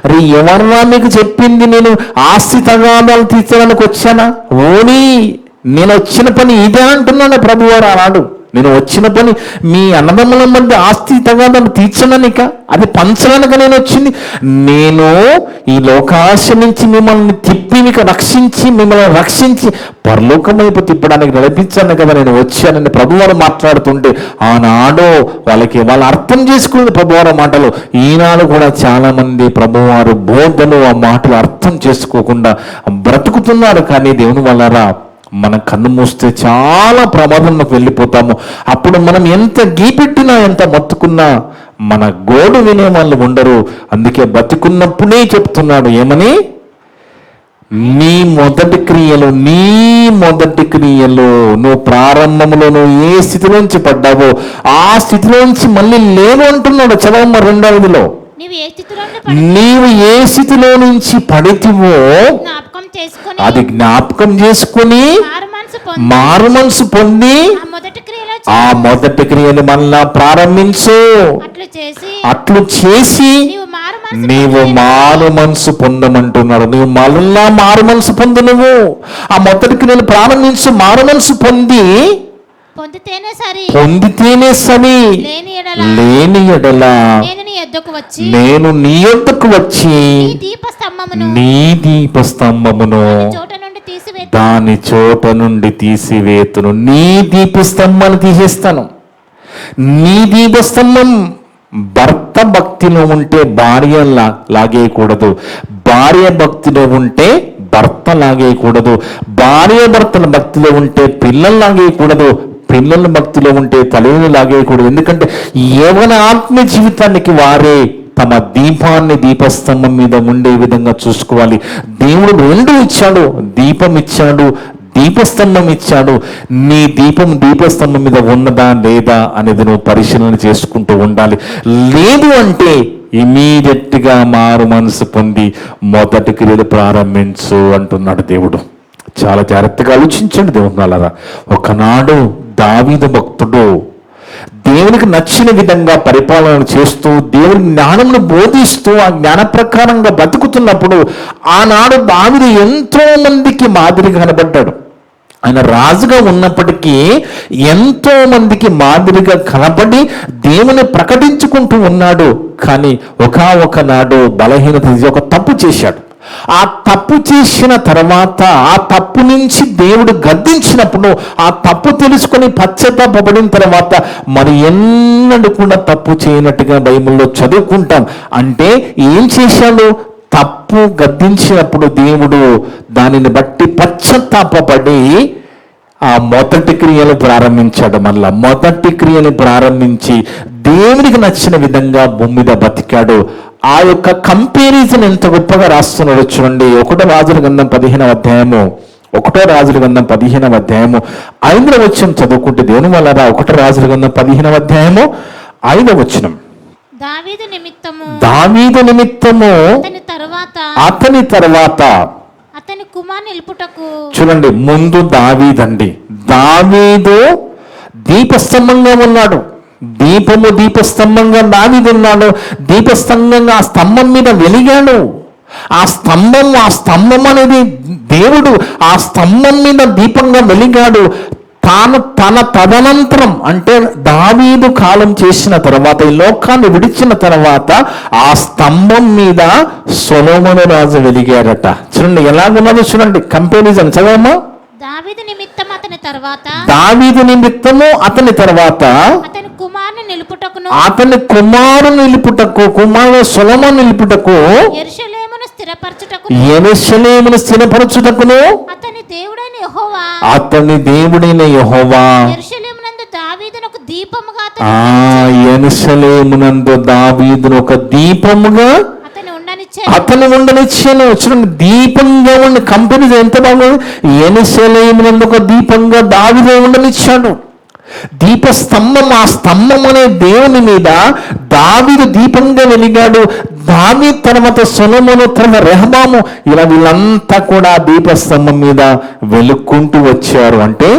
అరే ఎవరన్నా మీకు చెప్పింది నేను ఆస్తి తగాదాలు తీర్చడానికి వచ్చానా? ఓని నేను వచ్చిన పని ఇదే అంటున్నాను ప్రభువారు అన్నాడు. నేను వచ్చిన పని మీ అన్నదమ్ముల మధ్య ఆస్తి తగాదాలు తీర్చడానిక, అది పంచడానిక నేను వచ్చింది. నేను ఈ లోకాశ నుంచి మిమ్మల్ని తిప్పి మీకు మిమ్మల్ని రక్షించి పరలోకం వైపు తిప్పడానికి నడిపించాను కదా నేను వచ్చానని ప్రభువారు మాట్లాడుతుంటే ఆనాడు వాళ్ళు అర్థం చేసుకున్నది ప్రభువారు మాటలు. ఈనాడు కూడా చాలా మంది ప్రభువారు బోధలు ఆ మాటలు అర్థం చేసుకోకుండా బ్రతుకుతున్నారు. కానీ దేవుని వల్లరా మన కన్ను మూస్తే చాలా ప్రమాదంలోకి వెళ్ళిపోతాము. అప్పుడు మనం ఎంత గీపెట్టినా, ఎంత మొత్తుకున్నా మన గోడు వినే వాళ్ళు ఉండరు. అందుకే బతికున్నప్పుడే చెప్తున్నాడు ఏమని, నీ మొదటి క్రియలు నువ్వు ప్రారంభంలో నువ్వు ఏ స్థితిలోంచి పడ్డావో ఆ స్థితిలోంచి మళ్ళీ లేవు అంటున్నాడు. చదవమ్మ 2:5. నీవు ఏ స్థితిలో నుంచి పడితివో అది జ్ఞాపకం చేసుకుని మారు మనసు పొంది ఆ మొదటి క్రియలు మళ్ళా ప్రారంభించు. అట్లు చేసి నీవు మారు మనసు పొందమంటున్నాడు. నువ్వు మళ్ళా మారు మనసు పొందు. నువ్వు ఆ మొదటి క్రియలు ప్రారంభించు, మారు మనసు పొందితేనే సరి. లేని ఎడల నేను నీ యొద్దకు వచ్చి నీ దీపస్తంభమును దాని చోట నుండి తీసివేతును. నీ దీపస్తంభాన్ని తీసేస్తాను. నీ దీపస్తంభం భర్త భక్తిలో ఉంటే భార్య లాగేయకూడదు, భార్య భక్తిలో ఉంటే భర్త లాగేయకూడదు, భార్య భర్తల భక్తిలో ఉంటే పిల్లలు లాగేయకూడదు, పిల్లల భక్తిలో ఉంటే తల్లిని లాగేయకూడదు. ఎందుకంటే యవ్వన ఆత్మ జీవితానికి వారే తమ దీపాన్ని దీపస్తంభం మీద ఉండే విధంగా చూసుకోవాలి. దేవుడు రెండు ఇచ్చాడు, దీపం ఇచ్చాడు, దీపస్తంభం ఇచ్చాడు. నీ దీపం దీపస్తంభం మీద ఉన్నదా లేదా అనేది నువ్వు పరిశీలన చేసుకుంటూ ఉండాలి. లేదు అంటే ఇమీడియట్గా మారు మనసు పొంది మొదటి క్రియలు ప్రారంభించు అంటున్నాడు దేవుడు. చాలా జాగ్రత్తగా ఆలోచించండి దేవుడు. ఒకనాడు దావీదు భక్తుడు దేవునికి నచ్చిన విధంగా పరిపాలన చేస్తూ దేవుని జ్ఞానమును బోధిస్తూ ఆ జ్ఞాన ప్రకారంగా బతుకుతున్నప్పుడు ఆనాడు దావీదు ఎంతో మందికి మాదిరిగా కనబడ్డాడు. ఆయన రాజుగా ఉన్నప్పటికీ ఎంతో మందికి మాదిరిగా కనబడి దేవుని ప్రకటించుకుంటూ ఉన్నాడు. కానీ ఒకనాడు బలహీనత ఒక తప్పు చేశాడు. ఆ తప్పు చేసిన తర్వాత ఆ తప్పు నుంచి దేవుడు గద్దించినప్పుడు ఆ తప్పు తెలుసుకొని పశ్చాత్తాపడిన తర్వాత మరి ఎన్నడూ కూడా తప్పు చేయనట్టుగా బైబిల్లో చదువుకుంటాం. అంటే ఏం చేశాడు? తప్పు గద్దించినప్పుడు దేవుడు దానిని బట్టి పశ్చాత్తాపడి ఆ మొదటి క్రియలు ప్రారంభించాడు. మళ్ళా మొదటి క్రియని ప్రారంభించి దేవునికి నచ్చిన విధంగా భూమి మీద బతికాడు. ఆ యొక్క కంపారిజన్ ఎంత గొప్పగా రాస్తున్నాడు చూడండి. 1 రాజుల గ్రంథం 15వ అధ్యాయము 5వ వచనం చదువుకుంటే దేవుని వల్ల 1 రాజుల గ్రంథం 15వ అధ్యాయము 5వ వచనం. దావీదు నిమిత్తము అతని తర్వాత అతని కుమారుని నిలుపుటకు. చూడండి, ముందు దావీదు దీపస్తంభంగా ఉన్నాడు. దీపస్తంభంగా దావీదు ఉన్నాడు. దీపస్తంభంగా ఆ స్తంభం మీద వెలిగాడు. ఆ స్తంభం అనేది దేవుడు. ఆ స్తంభం మీద దీపంగా వెలిగాడు. తన తదనంతరం అంటే దావీదు కాలం చేసిన తర్వాత, ఈ లోకాన్ని విడిచిన తర్వాత ఆ స్తంభం మీద సొలొమోను రాజు వెలిగాడట. చూడండి ఎలాగున్నదో చూడండి. కంపారిజన్ చదవమ్మా. దావీదు నిమిత్తము అతని తర్వాత అతని కుమారుని నిలుపుటకు కుమారుడు సొలొమోను నిలుపుటకు యెరూషలేమును స్థిరపరచుటకును అతని దేవుడైన యెహోవా యెరూషలేమునందు దావీదును ఒక దీపముగా అతను ఉండనిచ్చాను. చూడండి, దీపంగా ఉండి కంపెనీ ఎంత బాగుంది. యెరూషలేమునందు ఒక దీపంగా దావీదు ఉండనిచ్చాడు. దీపస్తంభం, ఆ స్తంభం అనే దేవుని మీద దావీదు దీపంగా వెలిగాడు. దావీదు తర్వాత సొలొమోను తర్వాత రెహబాము, ఇలా వీళ్ళంతా కూడా దీపస్తంభం మీద వెలుక్కుంటూ వచ్చారు. అంటే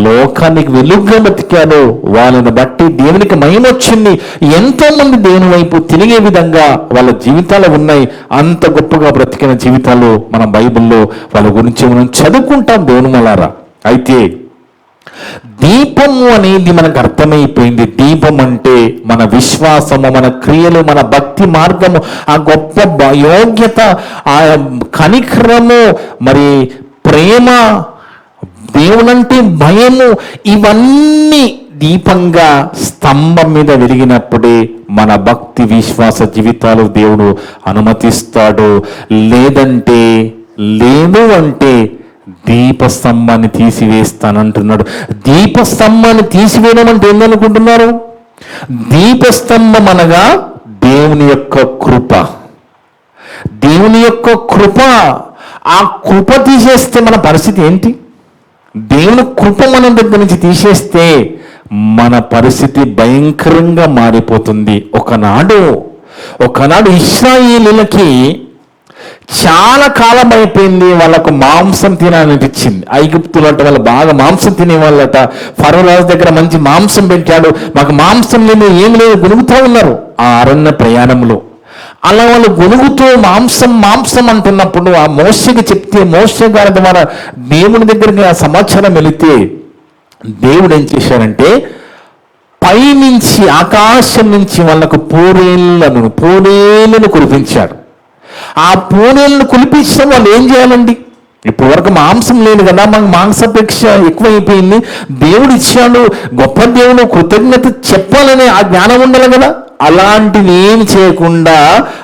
లోకానికి వెలుగుగా బతికారు. వాళ్ళని బట్టి దేవునికి మహిమ వచ్చింది. ఎంతో మంది దేవుని వైపు తిరిగే విధంగా వాళ్ళ జీవితాలు ఉన్నాయి. అంత గొప్పగా బ్రతికిన జీవితాలు మన బైబిల్లో వాళ్ళ గురించి మనం చదువుకుంటాం దేవుని వల్లారా. అయితే దీపము అనేది మనకు అర్థమైపోయింది. దీపం అంటే మన విశ్వాసము, మన క్రియలు, మన భక్తి మార్గము, ఆ గొప్ప యోగ్యత, ఆ కనికరము, మరి ప్రేమ, దేవునంటే భయము, ఇవన్నీ దీపంగా స్తంభం మీద వెలిగినప్పుడే మన భక్తి విశ్వాస జీవితాలు దేవుడు అనుమతిస్తాడు. లేదు అంటే దీపస్తంభాన్ని తీసివేస్తానంటున్నాడు. దీపస్తంభాన్ని తీసివేయడం అంటే ఏందనుకుంటున్నారు? దీపస్తంభం అనగా దేవుని యొక్క కృప. దేవుని యొక్క కృప. ఆ కృప తీసేస్తే మన పరిస్థితి ఏంటి? దేవుని కృప మన దగ్గర నుంచి తీసేస్తే మన పరిస్థితి భయంకరంగా మారిపోతుంది. ఒకనాడు ఇశ్రాయేలీయులకి చాలా కాలం అయిపోయింది, వాళ్ళకు మాంసం తినాలనిపించింది. ఐగుప్తులు అంటే వాళ్ళు బాగా మాంసం తినేవాళ్ళట. ఫరో రాజు దగ్గర మంచి మాంసం పెట్టాడు. మాకు మాంసం లేదు, ఏమి లేదు, గొనుగుతూ ఉన్నారు ఆ అరణ్య ప్రయాణంలో. అలా వాళ్ళు గొనుగుతూ మాంసం అంటున్నప్పుడు ఆ మోషేకి చెప్తే, మోషే గారి ద్వారా దేవుని దగ్గరికి ఆ సమాచారం వెళితే దేవుడు ఏం చేశాడంటే పైనుంచి ఆకాశం నుంచి వాళ్ళకు పూరేళ్లను కురిపించాడు. ఆ పూరేళ్లను కురిపించడం వాళ్ళు ఏం చేయాలండి? ఇప్పటి వరకు మాంసం లేదు కదా, మనకు మాంసాపేక్ష ఎక్కువైపోయింది. దేవుడు ఇచ్చాడు, గొప్ప దేవుడు, కృతజ్ఞత చెప్పాలనే ఆ జ్ఞానం ఉండాలి కదా. అలాంటివి ఏం చేయకుండా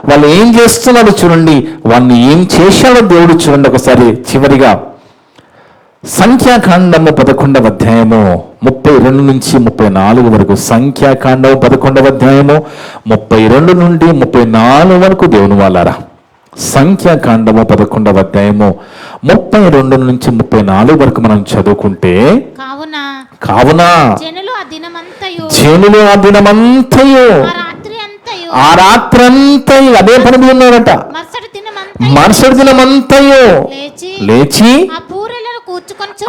వాళ్ళు ఏం చేస్తున్నారో చూడండి, వాళ్ళని ఏం చేశాడో దేవుడు చూడండి ఒకసారి. చివరిగా సంఖ్యాకాండము 11వ అధ్యాయము 32 నుంచి 34 వరకు. సంఖ్యాకాండము 11వ అధ్యాయము 32 నుండి 34 వరకు దేవుని వాళ్ళారా. సంఖ్యాకాండము 11వ అధ్యాయము 32 నుంచి 34 వరకు మనం చదువుకుంటే, కావున జనులు ఆ దినమంతయు ఆ రాత్రి అంతయు అదే పని మీద ఉన్నారట. మరుసటి దినమంతయు లేచి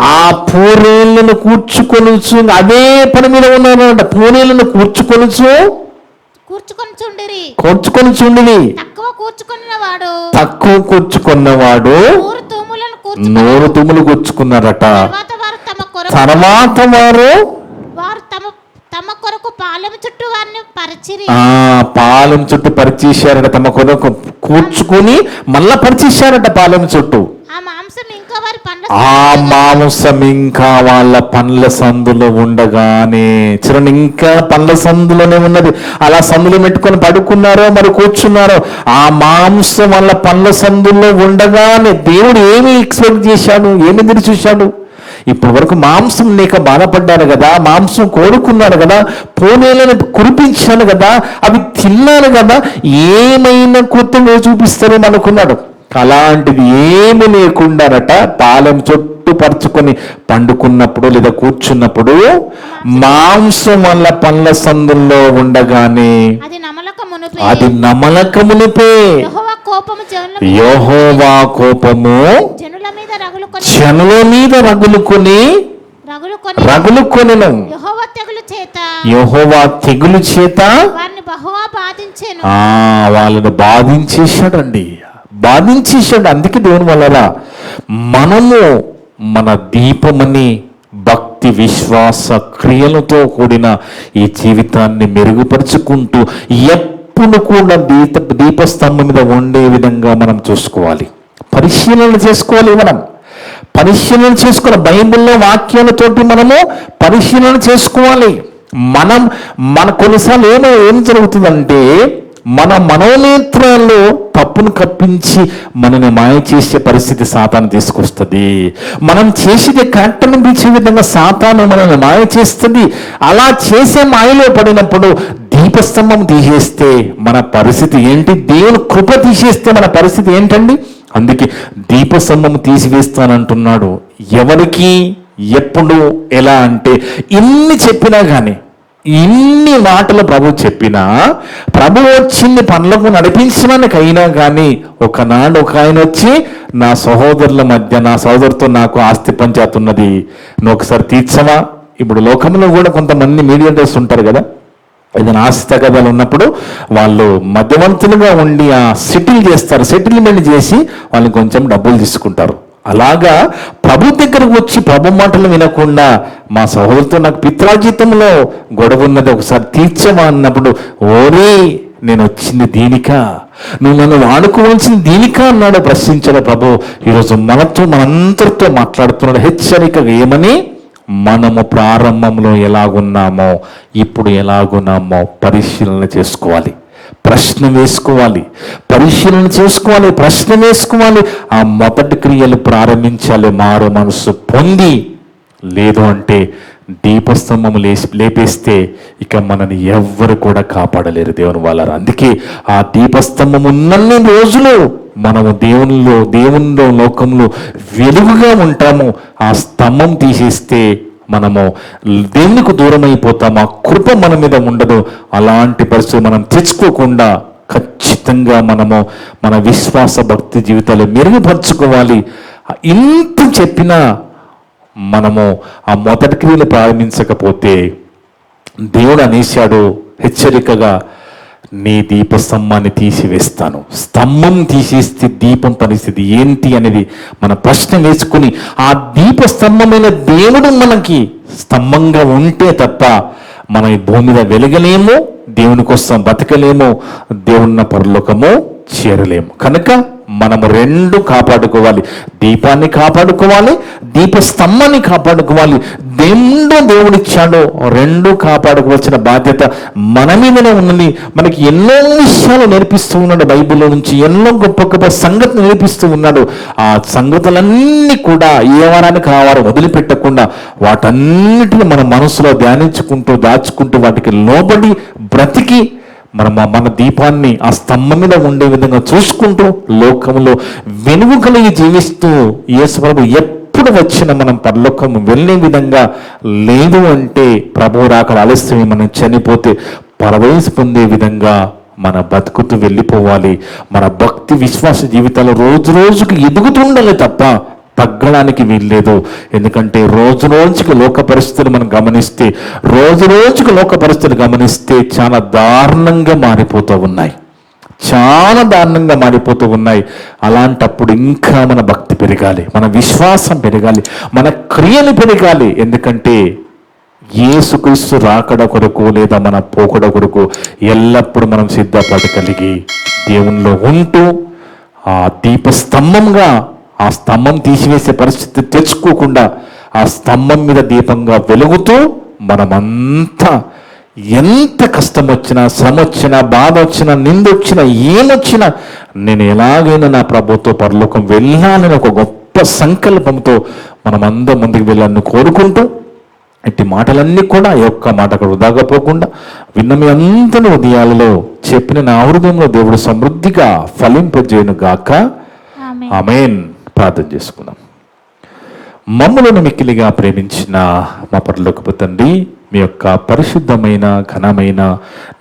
ఆ పూరేళ్లను కూర్చుకొనుచు అదే పని మీద ఉన్నారట. పూరేళ్లను కూర్చుకొనుచుండిరి. తక్కువ కూర్చుకున్నవాడు నూరు తుమ్ములు కూర్చుకున్నారట. తర్వాత వారు తమ కొరకు పాలెం చుట్టూ వారిని పరిచిరి. పాలెం చుట్టూ పరిచేశారట. తమ కొరకు కూర్చుకుని మళ్ళా పరిచేశారట పాలెం చుట్టూ. ఆ మాంసం ఇంకా వాళ్ళ పండ్ల సందులో ఉండగానే చూడండి, ఇంకా పండ్ల సందులోనే ఉన్నది. అలా సందులో పెట్టుకొని పడుకున్నారో మరి కూర్చున్నారో, ఆ మాంసం వాళ్ళ పండ్ల సందుల్లో ఉండగానే దేవుడు ఏమి ఎక్స్పెక్ట్ చేశాడు, ఏమి ఎదురు చూశాడు? ఇప్పటి వరకు మాంసం లేక బాధపడ్డారు కదా, మాంసం కోరుకున్నాడు కదా, పూనేలను కురిపించాను కదా, అవి తిన్నాను కదా, ఏమైనా కొత్తగా చూపిస్తారని అనుకున్నాడు. అలాంటిది ఏమి లేకుండారట. పాలెం చుట్టూ పరుచుకొని పండుకున్నప్పుడు లేదా కూర్చున్నప్పుడు మాంసం వల్ల పండ్ల సందుల్లో ఉండగానే అది నమలక మునిపే యెహోవా కోపము జనుల మీద రగులుకొనెను. యెహోవా తెగులు చేత వాళ్ళని బాధించేశాడండి. అందుకే దేవుని వల్ల మనము మన దీపమని భక్తి విశ్వాస క్రియలతో కూడిన ఈ జీవితాన్ని మెరుగుపరుచుకుంటూ ఎప్పుడు కూడా దీపస్తంభం మీద ఉండే విధంగా మనం చూసుకోవాలి. పరిశీలన చేసుకోవాలి. పరిశీలన చేసుకోవాలి. బైబిల్లో వాక్యాలతోటి మనము పరిశీలన చేసుకోవాలి. మన కొన్నిసార్లు ఏం జరుగుతుందంటే, మన మనోనేత్రాల్లో తప్పును కప్పించి మనని మాయ చేసే పరిస్థితి సాతాను తీసుకొస్తుంది. మనం చేసేది కరెక్ట్ అనిపించే విధంగా సాతాను మనల్ని మాయ చేస్తుంది. అలా చేసే మాయలో పడినప్పుడు దీపస్తంభం తీసేస్తే మన పరిస్థితి ఏంటి? దేవుని కృప తీసేస్తే మన పరిస్థితి ఏంటండి? అందుకే దీపస్తంభం తీసివేస్తానంటున్నాడు. ఎవరికి, ఎప్పుడు, ఎలా అంటే, ఇన్ని చెప్పినా కానీ, ఇన్ని మాటలు ప్రభు చెప్పినా, ప్రభు వచ్చింది పనులకు నడిపించడానికైనా కానీ, ఒకనాడు ఒక ఆయన వచ్చి, నా సహోదరుల మధ్య, నా సహోదరుతో నాకు ఆస్తి పంచాయతీ ఉన్నది, నువ్వు ఒకసారి తీర్చవా? ఇప్పుడు లోకంలో కూడా కొంతమంది మీడియేటర్స్ ఉంటారు కదా, ఏదైనా ఆస్తి తగాదాలు ఉన్నప్పుడు వాళ్ళు మధ్యవర్తులుగా ఉండి సెటిల్మెంట్ చేసి వాళ్ళని కొంచెం డబ్బులు తీసుకుంటారు. అలాగా ప్రభు దగ్గరకు వచ్చి ప్రభు మాటలు వినకుండా, మా సహోదరుతో నాకు పిత్రార్జితంలో గొడవ ఉన్నది, ఒకసారి తీర్చమా అన్నప్పుడు, ఓరే నేను వచ్చింది దీనికా, నువ్వు నన్ను వాడుకోవాల్సింది దీనికా అన్నాడు. ప్రశ్నించాడు ప్రభు. ఈరోజు మనందరితో మాట్లాడుతున్నాడు హెచ్చరికగా. ఏమని? మనము ప్రారంభంలో ఎలాగున్నామో ఇప్పుడు ఎలాగున్నామో పరిశీలన చేసుకోవాలి. ప్రశ్న వేసుకోవాలి. ప్రశ్న వేసుకోవాలి. ఆ మొదటి క్రియలు ప్రారంభించాలి. మారు మనసు పొంది. లేదు అంటే దీపస్తంభము లేపేస్తే ఇక మనని ఎవ్వరు కూడా కాపాడలేరు దేవుని వాళ్ళారా. అందుకే ఆ దీపస్తంభం ఉన్నన్ని రోజులు మనము దేవునిలో లోకంలో వెలుగుగా ఉంటాము. ఆ స్తంభం తీసేస్తే మనము దేవునికి దూరం అయిపోతాము. ఆ కృప మన మీద ఉండదు. అలాంటి పరిస్థితులు మనం తెచ్చుకోకుండా ఖచ్చితంగా మనము మన విశ్వాస భక్తి జీవితాలు మెరుగుపరుచుకోవాలి. ఇంత చెప్పినా మనము ఆ మొదటి క్రియలు ప్రారంభించకపోతే దేవుడు అనేశాడు హెచ్చరికగా, నీ దీపస్తంభాన్ని తీసివేస్తాను. స్తంభం తీసేస్తే దీపం పరిస్థితి ఏంటి అనేది మన ప్రశ్న వేసుకుని, ఆ దీపస్తంభమైన దేవుడు మనకి స్తంభంగా ఉంటే తప్ప మనం ఈ భూమి మీద వెలగలేము, దేవుని కోసం బతకలేము, దేవున్న పరలోకము చేరలేము. కనుక మనము రెండు కాపాడుకోవాలి. దీపాన్ని కాపాడుకోవాలి, దీపస్తంభాన్ని కాపాడుకోవాలి. రెండు దేవుడిచ్చాడో రెండు కాపాడుకోవాల్సిన బాధ్యత మన మీదనే ఉన్నది. మనకి ఎన్నో విషయాలు నేర్పిస్తూ ఉన్నాడు బైబిల్లో నుంచి, ఎన్నో గొప్ప గొప్ప సంగతులు నేర్పిస్తూ ఉన్నాడు. ఆ సంగతులన్నీ కూడా ఏ వారానికి ఆ వారం వదిలిపెట్టకుండా వాటన్నిటిని మన మనసులో ధ్యానించుకుంటూ దాచుకుంటూ వాటికి లోబడి బ్రతికి మన దీపాన్ని ఆ స్తంభం మీద ఉండే విధంగా చూసుకుంటూ లోకంలో వెలుగు కలిగి జీవిస్తూ యేసు ప్రభు ఎప్పుడు వచ్చినా మనం పరలోకం వెళ్ళే విధంగా లేదు అంటే ప్రభువు రాకడ ఆలస్యమే, మనం చనిపోతే పరవయసు పొందే విధంగా మన బతుకుతూ వెళ్ళిపోవాలి. మన భక్తి విశ్వాస జీవితాలు రోజు రోజుకి ఎదుగుతుండాలి తప్ప తగ్గడానికి వీల్లేదు. ఎందుకంటే రోజు రోజుకి లోక పరిస్థితులు మనం గమనిస్తే, రోజు రోజుకి లోక పరిస్థితులు గమనిస్తే చాలా దారుణంగా మారిపోతూ ఉన్నాయి, చాలా దారుణంగా మారిపోతూ ఉన్నాయి. అలాంటప్పుడు ఇంకా మన భక్తి పెరగాలి, మన విశ్వాసం పెరగాలి, మన క్రియలు పెరగాలి. ఎందుకంటే యేసుక్రీస్తు రాకడ కొరకు లేదా మన పోకడ కొరకు ఎల్లప్పుడూ మనం సిద్ధపాటు కలిగి దేవునిలో ఉంటూ ఆ దీపస్తంభంగా, ఆ స్తంభం తీసివేసే పరిస్థితి తెచ్చుకోకుండా ఆ స్తంభం మీద దీపంగా వెలుగుతూ మనమంతా ఎంత కష్టం వచ్చినా, శ్రమ వచ్చినా, బాధ వచ్చినా, నిందొచ్చినా, ఏమొచ్చినా నేను ఎలాగైనా నా ప్రభుతో పరలోకం వెళ్ళాలని ఒక గొప్ప సంకల్పంతో మనమందరం ముందుకు వెళ్ళాలని కోరుకుంటూ, ఇట్టి మాటలన్నీ కూడా ఒక్క మాట వృధాగా పోకుండా విన్న మీ అందరి ఉదయాలలో చెప్పిన నా హృదయంలో దేవుడు సమృద్ధిగా ఫలింపజేయును గాక. ఆమేన్. ప్రార్థన చేసుకుందాం. మమ్ములను మిక్కిలిగా ప్రేమించిన మా పరలోకపు తండ్రి, మీ యొక్క పరిశుద్ధమైన ఘనమైన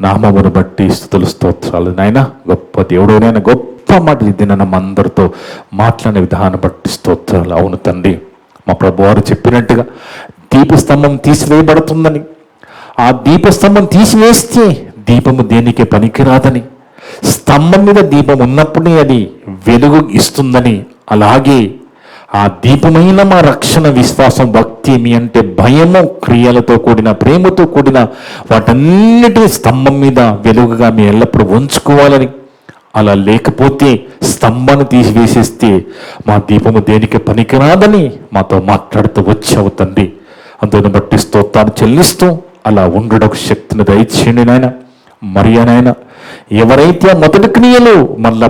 నామమును బట్టి స్తుతులు స్తోత్రాలు నాయన. గొప్ప దేవుడు నాయన, గొప్ప మాటలు ఇది నన్ను అందరితో మాట్లాడిన విధానం బట్టి స్తోత్రాలు. అవును తండ్రి, మా ప్రభు వారు చెప్పినట్టుగా దీపస్తంభం తీసివేయబడుతుందని, ఆ దీపస్తంభం తీసివేస్తే దీపము దేనికి పనికిరాదని, స్తంభం మీద దీపం ఉన్నప్పుడే అది వెలుగు ఇస్తుందని, అలాగే ఆ దీపమైన మా రక్షణ విశ్వాసం భక్తి మీ అంటే భయము క్రియలతో కూడిన ప్రేమతో కూడిన వాటన్నిటి స్తంభం మీద వెలుగుగా మీ ఎల్లప్పుడూ ఉంచుకోవాలని, అలా లేకపోతే స్తంభాన్ని తీసివేసేస్తే మా దీపము దేనికి పనికిరాదని మాతో మాట్లాడుతూ వచ్చావు తండ్రి. అందుని బట్టి స్తోత్రాన్ని చెల్లిస్తూ అలా ఉండడానికి శక్తిని దయచేయండి నాయన. మరియా నాయన, ఎవరైతే మొదటి క్రియలు మళ్ళా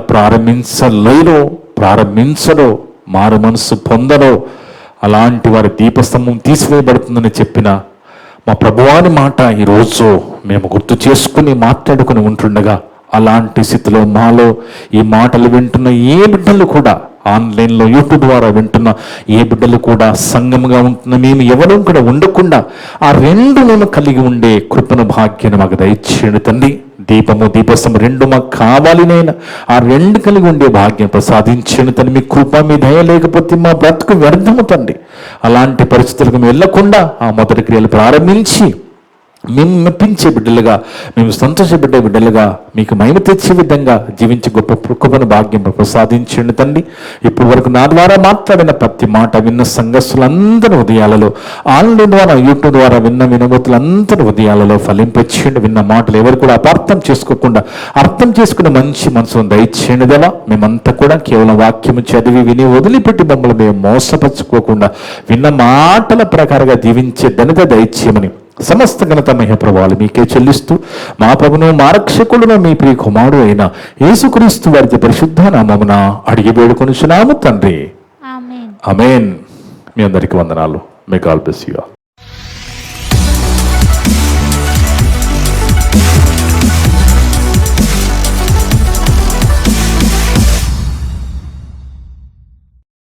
ప్రారంభించడో మారు మనసు పొందరో అలాంటి వారి దీపస్తంభం తీసివేయబడుతుందని చెప్పిన మా ప్రభువాని మాట ఈరోజు మేము గుర్తు చేసుకుని మాట్లాడుకుని ఉంటుండగా, అలాంటి స్థితిలో మాలో ఈ మాటలు వింటున్న ఏ బిడ్డలు కూడా, ఆన్లైన్లో యూట్యూబ్ ద్వారా వింటున్న ఏ బిడ్డలు కూడా, సంఘముగా ఉంటున్న మేము ఎవరూ కూడా ఉండకుండా ఆ రెండు మేము కలిగి ఉండే కృపను భాగ్యాన్ని మాకు దయచేయండి తండ్రి. దీపము దీపస్తంభం రెండు మాకు కావాలి నైనా, ఆ రెండు కలిగి ఉండే భాగ్యం ప్రసాదించండి తండ్రి. మీ కృప మీ దయ లేకపోతే మా బ్రతుకు వ్యర్థము తండ్రి. అలాంటి పరిస్థితులకు మేము వెళ్ళకుండా ఆ మొదటి క్రియలు ప్రారంభించి మేము మెప్పించే బిడ్డలుగా, మేము సంతోషపడ్డే బిడ్డలుగా, మీకు మహిమ తెచ్చే విధంగా జీవించే గొప్ప కృపను భాగ్యం ప్రసాదించండి తండ్రి. ఇప్పటి వరకు నా ద్వారా మాట్లాడిన ప్రతి మాట విన్న సంఘస్థులందరి ఉదయాలలో, ఆన్లైన్ ద్వారా యూట్యూబ్ ద్వారా విన్న వినబోతులందరి ఉదయాలలో ఫలింపచేయండి. విన్న మాటలు ఎవరు కూడా అపార్థం చేసుకోకుండా అర్థం చేసుకునే మంచి మనసును దయచేయండి దేవా. మేమంతా కూడా కేవలం వాక్యము చదివి విని వదిలిపెట్టి మమ్మల్ని మేము మోసపరచుకోకుండా విన్న మాటల ప్రకారంగా జీవించే ధన్యత దయచేయమని సమస్త ఘనత మహిమ ప్రభావాలు మీకే చెల్లిస్తూ మా ప్రభును మా రక్షకుడును మీ ప్రియ కుమారుడు అయిన యేసుక్రీస్తు వారి పరిశుద్ధ నామమున అడిగి వేడుకొనుచున్నాము తండ్రి. ఆమేన్. ఆమేన్. మీ అందరికీ వందనాలు. May God bless you all.